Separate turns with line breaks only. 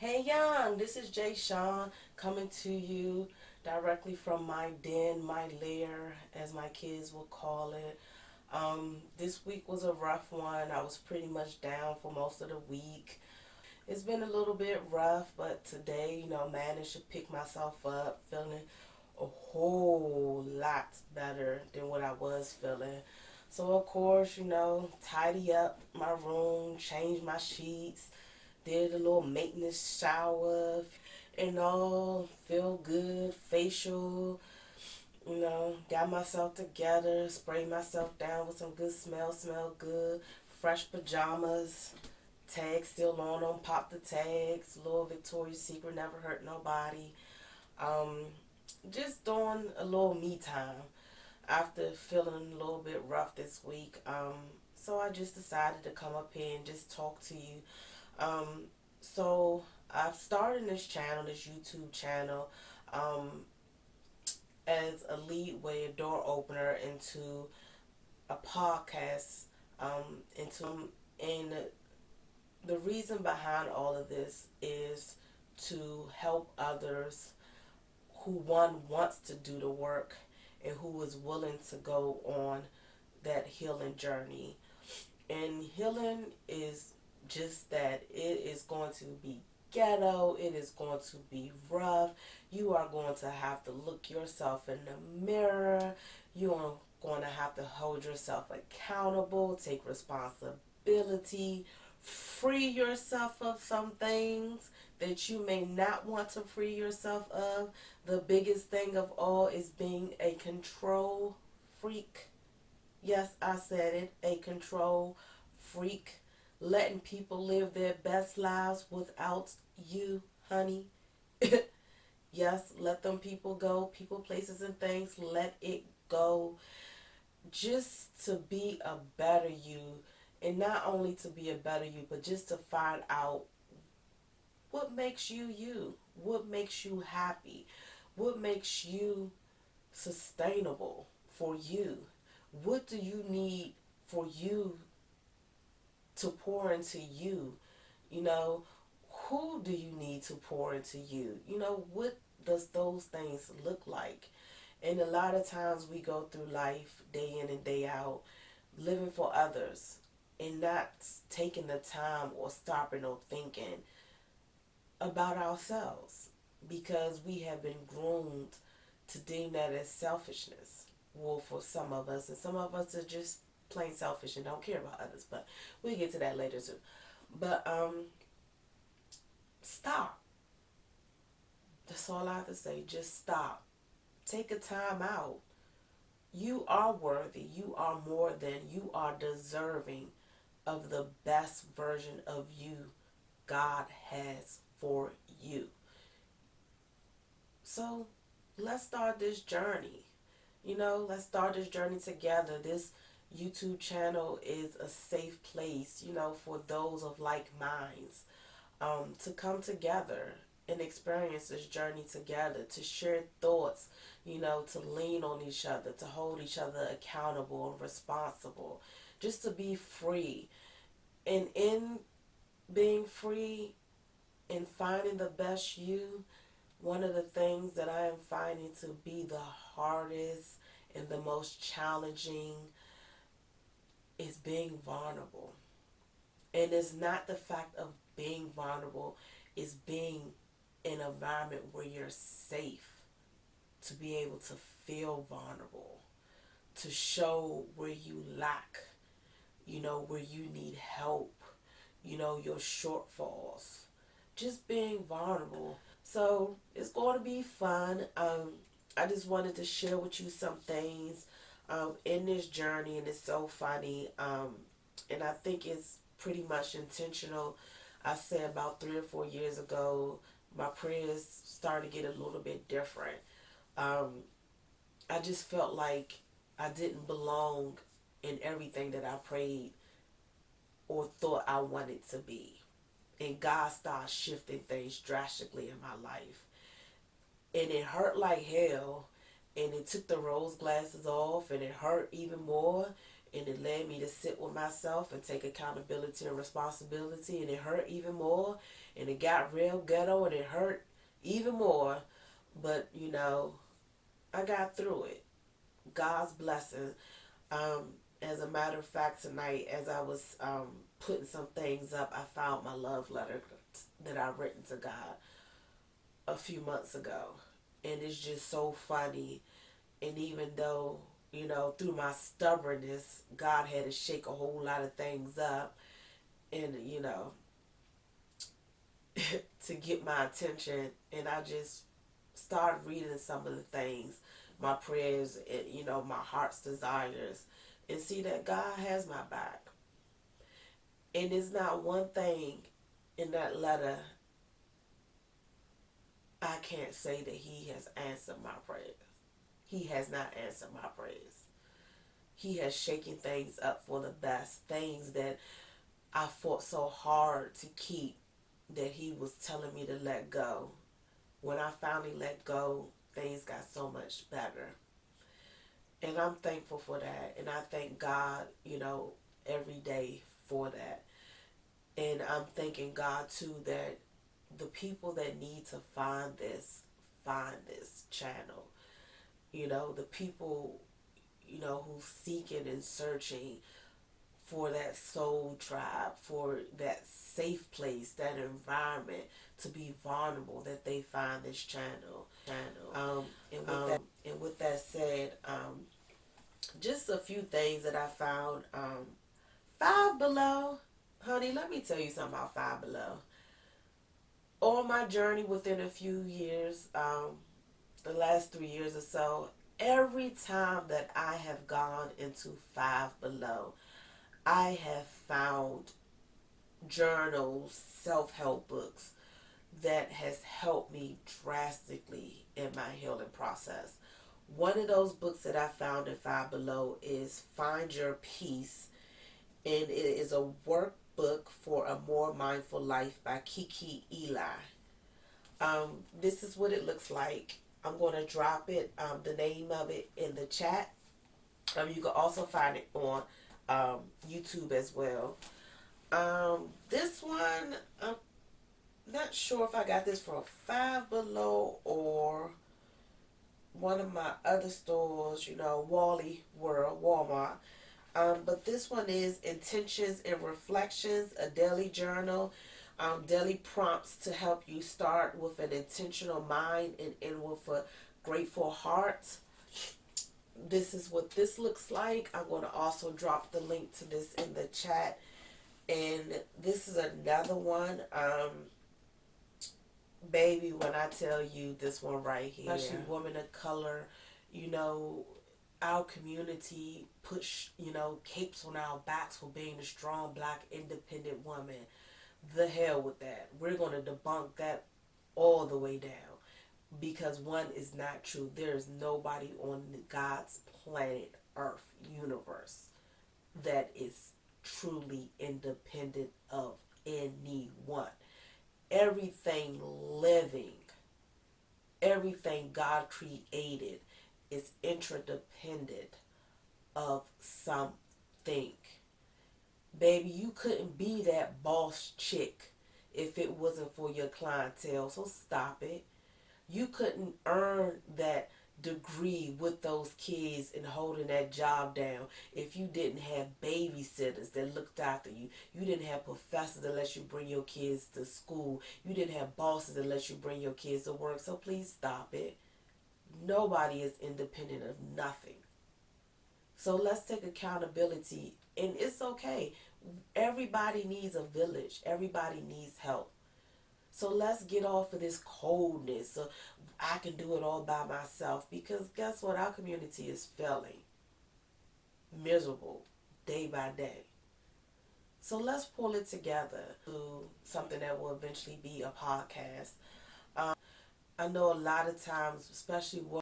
Hey Young, this is Jay Sean coming to you directly from my den, my lair, as my kids will call it. This week was a rough one. I was pretty much down for most of the week. It's been a little bit rough, but today, managed to pick myself up, feeling a whole lot better than what I was feeling. So, of course, tidy up my room, change my sheets, did a little maintenance shower and all, feel good, facial, got myself together, sprayed myself down with some good smell good, fresh pajamas, tags still on them, pop the tags, little Victoria's Secret, never hurt nobody. Um, just doing a little me time after feeling a little bit rough this week. So I just decided to come up here and just talk to you. Um, so I've started this channel, this YouTube channel, um, as a lead way, a door opener into a podcast, and the reason behind all of this is to help others who one wants to do the work and who is willing to go on that healing journey. And healing is just that. It is going to be ghetto. It is going to be rough. You are going to have to look yourself in the mirror. You are going to have to hold yourself accountable, take responsibility, free yourself of some things that you may not want to free yourself of. The biggest thing of all is being a control freak. Yes, I said it, a control freak, letting people live their best lives without you, honey. Yes, let them people go, people, places, and things, let it go. Just to be a better you, and not only to be a better you, but just to find out what makes you you, what makes you happy, what makes you sustainable for you. What do you need for you to pour into you? You know, who do you need to pour into you? What does those things look like? And a lot of times we go through life day in and day out living for others and not taking the time or stopping or thinking about ourselves because we have been groomed to deem that as selfishness. Well, for some of us, and some of us are just plain selfish and don't care about others, but we'll get to that later too. But stop. That's all I have to say. Just stop. Take a time out. You are worthy. You are more than. You are deserving of the best version of you God has for you. So let's start this journey. Let's start this journey together. This YouTube channel is a safe place, for those of like minds, to come together and experience this journey together, to share thoughts, to lean on each other, to hold each other accountable and responsible, just to be free. And in being free and finding the best you, one of the things that I am finding to be the hardest and the most challenging is being vulnerable. And it's not the fact of being vulnerable, it's being in an environment where you're safe to be able to feel vulnerable, to show where you lack, where you need help, your shortfalls. Just being vulnerable. So it's going to be fun. I just wanted to share with you some things in this journey, and it's so funny. And I think it's pretty much intentional. I say about 3 or 4 years ago, my prayers started to get a little bit different. Um, I just felt like I didn't belong in everything that I prayed or thought I wanted to be. And God started shifting things drastically in my life. And it hurt like hell. And it took the rose glasses off and it hurt even more. And it led me to sit with myself and take accountability and responsibility, and it hurt even more, and it got real ghetto, and it hurt even more. But I got through it. God's blessing. As a matter of fact, tonight, as I was putting some things up, I found my love letter that I written to God a few months ago. And it's just so funny. And even though, through my stubbornness, God had to shake a whole lot of things up and, to get my attention. And I just started reading some of the things, my prayers, and, my heart's desires, and see that God has my back. And there's not one thing in that letter I can't say that He has answered my prayers. He has not answered my prayers. He has shaken things up for the best. Things that I fought so hard to keep, that He was telling me to let go. When I finally let go, things got so much better. And I'm thankful for that. And I thank God, every day for that. And I'm thanking God too that the people that need to find this channel. The people, who's seeking and searching for that soul tribe, for that safe place, that environment to be vulnerable, that they find this channel. And with that said, just a few things that I found. Five Below, honey, let me tell you something about Five Below. On my journey within a few years, the last 3 years or so, every time that I have gone into Five Below, I have found journals, self-help books that has helped me drastically in my healing process. One of those books that I found in Five Below is Find Your Peace, and it is a workbook for a more mindful life by KiKi. This is what it looks like. I'm going to drop it, the name of it, in the chat. You can also find it on YouTube as well. This one, I'm not sure if I got this from Five Below or one of my other stores, Wally World, Walmart. But this one is Intentions and Reflections, a daily journal, daily prompts to help you start with an intentional mind and end with a grateful heart. This is what this looks like. I'm going to also drop the link to this in the chat. And this is another one. Baby, when I tell you this one right here, especially women of color, our community push, capes on our backs for being a strong black independent woman. The hell with that. We're going to debunk that all the way down, because one is not true. There is nobody on God's planet Earth universe that is truly independent of anyone. Everything living, everything God created is interdependent of something. Baby, you couldn't be that boss chick if it wasn't for your clientele, so stop it. You couldn't earn that degree with those kids and holding that job down if you didn't have babysitters that looked after you. You didn't have professors that let you bring your kids to school. You didn't have bosses that let you bring your kids to work. So please stop it. Nobody is independent of nothing. So let's take accountability, and it's okay. Everybody needs a village. Everybody needs help. So let's get off of this coldness. So I can do it all by myself. Because guess what? Our community is failing. Miserable. Day by day. So let's pull it together to something that will eventually be a podcast. I know a lot of times, especially